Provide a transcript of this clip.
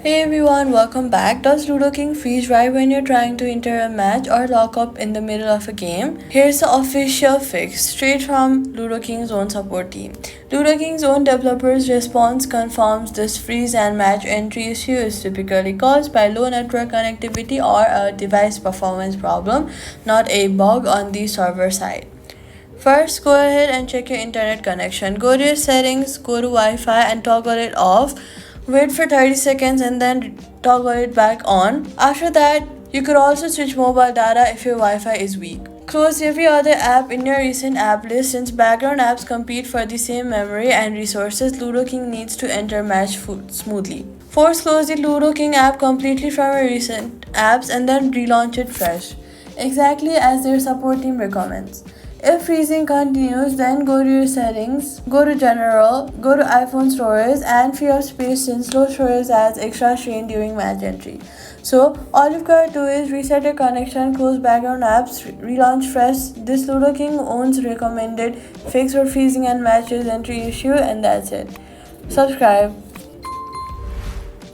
Hey everyone, welcome back. Does Ludo King freeze right when you're trying to enter a match or lock up in the middle of a game? Here's the official fix, straight from Ludo King's own support team. Ludo King's own developers' response confirms this freeze and match entry issue is typically caused by low network connectivity or a device performance problem, not a bug on the server side. First, go ahead and check your internet connection. Go to your settings, go to Wi-Fi and toggle it off. Wait for 30 seconds and then toggle it back on. After that, you could also switch mobile data if your Wi-Fi is weak. Close every other app in your recent app list since background apps compete for the same memory and resources. Ludo King needs to enter match smoothly. Force close the Ludo King app completely from your recent apps and then relaunch it fresh, exactly as their support team recommends. If freezing continues, then go to your settings, go to general, go to iPhone storage and free up space since low storage adds extra strain during match entry. So all you've got to do is reset your connection, close background apps, relaunch fresh. This Ludo King owns recommended fix for freezing and matches entry issue, and that's it. Subscribe.